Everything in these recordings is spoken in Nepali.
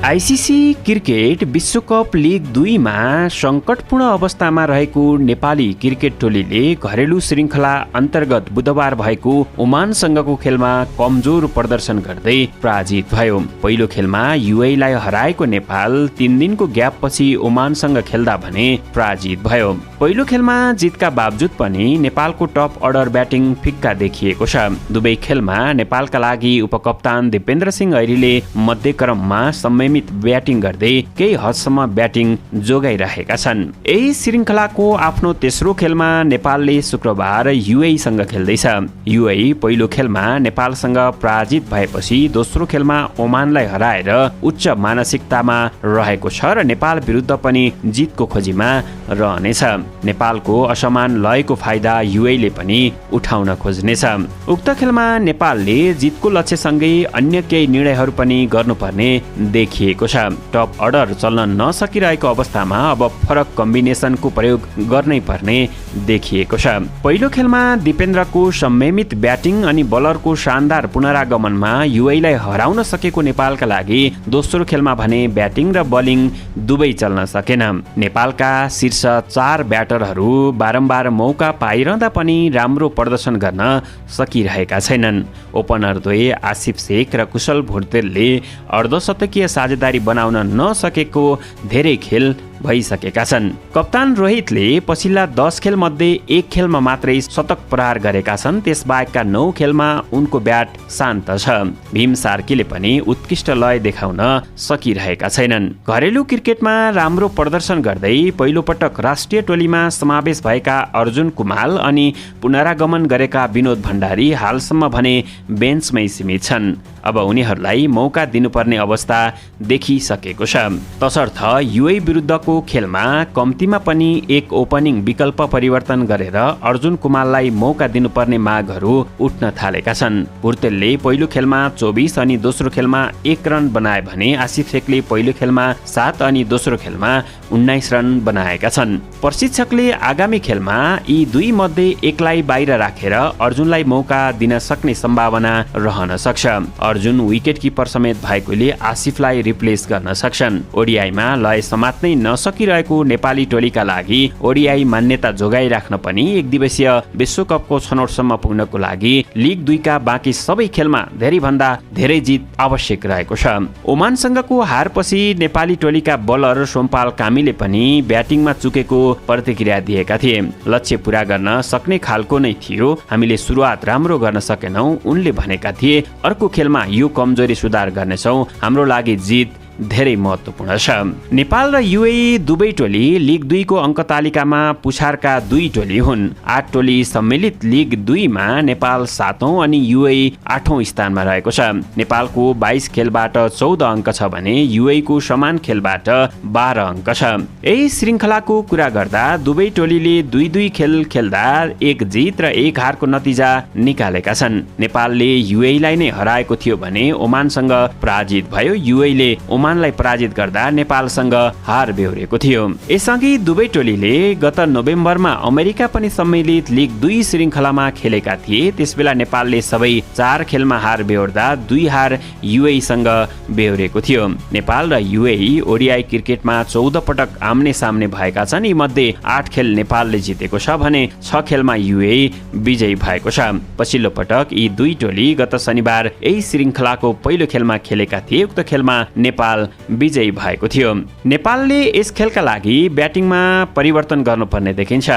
आइसिसी क्रिकेट विश्वकप लिग 2 मा सङ्कटपूर्ण अवस्थामा रहेको नेपाली क्रिकेट टोलीले घरेलु श्रृङ्खला अन्तर्गत बुधबार भएको ओमानसँगको खेलमा कमजोर प्रदर्शन गर्दै पराजित भयो। पहिलो खेलमा युएईलाई हराएको नेपाल 3 दिनको ग्यापपछि ओमानसँग खेल्दा भने पराजित भयो। पहिलो खेलमा जितका बावजुद पनि नेपालको टप अर्डर ब्याटिङ फिक्का देखिएको छ। दुवै खेलमा नेपालका लागि उपकप्तान दिपेन्द्र सिंह ऐरीले मध्यक्रममा संयमित ब्याटिङ गर्दै केही हदसम्म ब्याटिङ जोगाइरहेका छन्। यही श्रृङ्खलाको आफ्नो तेस्रो खेलमा नेपालले शुक्रबार युएईसँग खेल्दैछ। युएई पहिलो खेलमा नेपालसँग पराजित भएपछि दोस्रो खेलमा ओमानलाई हराएर उच्च मानसिकतामा रहेको छ र नेपाल विरुद्ध पनि जितको खोजीमा रहनेछ। नेपालको असमान लयको फाइदा युएईले पनि उठाउन खोज्नेछ। उक्त खेलमा नेपालले जितको लक्ष्यसँगै अन्य केही निर्णयहरू पनि गर्नुपर्ने देखिएको छ। टप अर्डर चल्न नसकिरहेको अवस्थामा अब फरक कम्बिनेसनको प्रयोग गर्नै पर्ने देखिएको छ। पहिलो खेलमा दिपेन्द्रको संयमित ब्याटिङ अनि बलरको शानदार पुनरागमनमा युएईलाई हराउन सकेको नेपालका लागि दोस्रो खेलमा भने ब्याटिङ र बलिङ दुवै चल्न सकेन। नेपालका शीर्ष 4 ब्याटरहरू बारम्बार मौका पाइरहँदा पनि राम्रो प्रदर्शन गर्न सकिरहेका छैनन्। ओपनर द्वय आसिफ शेख र कुशल भुर्तेलले अर्धशतकीय साझेदारी बनाउन नसकेको धेरै खेल भइसकेका छन्। कप्तान रोहितले पछिल्ला 10 खेल मध्ये 1 खेलमा मात्रै शतक प्रहार गरेका छन्। त्यसबाहेकका 9 खेलमा उनको ब्याट शान्त छ। भीम सार्कीले पनि उत्कृष्ट लय देखाउन सकिरहेका छैनन्। घरेलु क्रिकेटमा राम्रो प्रदर्शन गर्दै पहिलो पटक राष्ट्रिय टोलीमा समावेश भएका अर्जुन कुमाल अनि पुनरागमन गरेका विनोद भण्डारी हालसम्म भने बेन्चमै सीमित छन्। अब उनीहरूलाई मौका दिनुपर्ने अवस्था देखिसकेको छ। तसर्थ युएई विरुद्धको खेलमा कम्तीमा पनि एक ओपनिङ विकल्प परिवर्तन गरेर अर्जुन कुमाललाई मौका दिनुपर्ने मागहरू उठ्न थालेका छन्। भुर्तेलले पहिलो खेलमा 24 अनि दोस्रो खेलमा 1 रन बनाए भने आसिफ शेखले पहिलो खेलमा 7 अनि दोस्रो खेलमा 19 रन बनाएका छन्। प्रशिक्षकले आगामी खेलमा यी दुई मध्ये एकलाई बाहिर राखेर अर्जुनलाई मौका दिन सक्ने सम्भावना रहन सक्छ। अर्जुन विकेट किपर समेत भएकोले आसिफलाई रिप्लेस गर्न सक्छन्। ओडिआईमा लय समात्नै नसकिरहेको नेपाली टोलीका लागि ओडिआई मान्यता जोगाइराख्न पनि एक दिवसीय विश्वकपको छनौटसम्म पुग्नको लागि लिग 2 का बाँकी सबै खेलमा धेरैभन्दा धेरै जित आवश्यक रहेको छ। ओमानसँगको हारपछि नेपाली टोलीका बलर सोमपाल कामीले पनि ब्याटिङमा चुकेको प्रतिक्रिया दिएका थिए। लक्ष्य पूरा गर्न सक्ने खालको नै थियो, हामीले सुरुवात राम्रो गर्न सकेनौं उनले भनेका थिए। अर्को खेलमा यो कमजोरी सुधार गर्नेछौं, हाम्रो लागि जित धेरै महत्त्वपूर्ण छ। नेपाल र युएई दुवै टोली लिग 2 को अङ्क तालिकामा पुछारका 2 टोली हुन्। 8 टोली सम्मिलित लिग 2 मा नेपाल 7औं अनि युएई 8औं स्थानमा रहेको छ। नेपालको 22 खेलबाट 14 अङ्क छ भने युएई को समान खेलबाट 12 अङ्क छ। यही श्रृङ्खलाको कुरा गर्दा दुवै टोलीले 2-2 खेल खेल्दा 1 जित र 1 हारको नतिजा निकालेका छन्। नेपालले युएईलाई नै हराएको थियो भने ओमानसँग पराजित भयो। युएईले ओमानलाई पराजित गर्दा नेपालसँग हार बेहोरेको थियो। यसअघि दुवै टोलीले गत नोभेम्बरमा अमेरिका पनि सम्मिलित लिग 2 श्रृङ्खलामा खेलेका थिए। त्यसबेला नेपालले सबै 4 खेलमा हार बेहोर्दा 2 हार युएईसँग बेहोरेको थियो। नेपाल र युएई ओडिआई क्रिकेटमा 14 पटक आम्ने सामने भएका छन्। यी मध्ये 8 खेल नेपालले जितेको छ भने 6 खेलमा युएई विजयी भएको छ। पछिल्लो पटक यी 2 टोली गत शनिबार यही श्रृङ्खलाको पहिलो खेलमा खेलेका थिए। उक्त खेलमा नेपाल विजयी भएको थियो। नेपालले यस खेलका लागि ब्याटिङमा परिवर्तन गर्नुपर्ने देखिन्छ।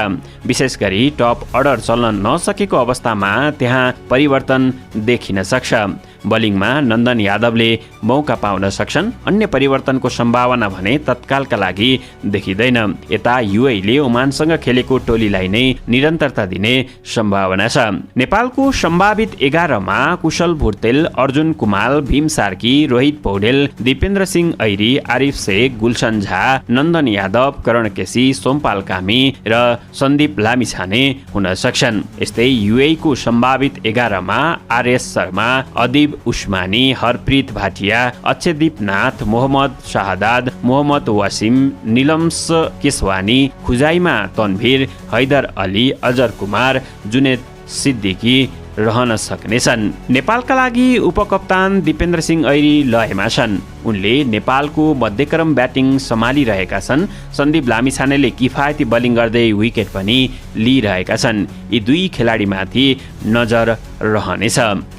विशेष गरी टप अर्डर चल्न नसकेको अवस्थामा त्यहाँ परिवर्तन देखिन सक्छ। बलिङमा नन्दन यादवले मौका पाउन सक्छन्। अन्य परिवर्तनको सम्भावना भने तत्कालका लागि देखिँदैन। यता युएईले ओमानसँग खेलेको टोलीलाई नै निरन्तरता दिने सम्भावना छ। नेपालको सम्भावित 11 मा कुशल भुर्तेल, अर्जुन कुमाल, भीम सार्की, रोहित पौडेल, दिपेन्द्र सिंह ऐरी, आरिफ शेख, गुलशन झा, नन्दन यादव, करण केसी, सोमपाल कामी र सन्दीप लामिछाने हुन सक्छन्। यस्तै युएई को सम्भावित 11 मा आरएस शर्मा, अदिब उस्मानी, हरप्रीत भाटिया, अक्षयदीप नाथ, मोहम्मद शाहदाद, मोहम्मद वासिम, निलम्स केसवानी, खुजाइमा तनवीर, हैदर अली, अजर कुमार, जुनेद सिद्दिकी रहन सक्नेछन्। नेपालका लागि उपकप्तान दिपेन्द्र सिंह ऐरी लयमा छन्। उनले नेपालको मध्यक्रम ब्याटिङ सम्हालिरहेका छन्। सन्दीप लामिछानेले किफायती बलिङ गर्दै विकेट पनि लिइरहेका छन्। यी दुई खेलाडीमाथि नजर रहनेछ।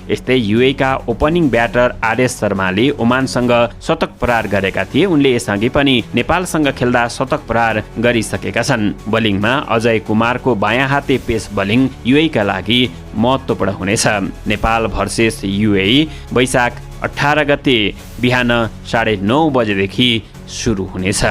यस्तै युएका ओपनिङ ब्याटर आरएस शर्माले ओमानसँग शतक प्रहार गरेका थिए। उनले यसअघि पनि नेपालसँग खेल्दा शतक प्रहार गरिसकेका छन्। बलिङमा अजय कुमारको बायाँ हाते पेस बलिङ युएका लागि महत्त्वपूर्ण हुनेछ। नेपाल भर्सेस युए वैशाख 18 गते बिहान 9:30 बजेदेखि सुरु हुनेछ।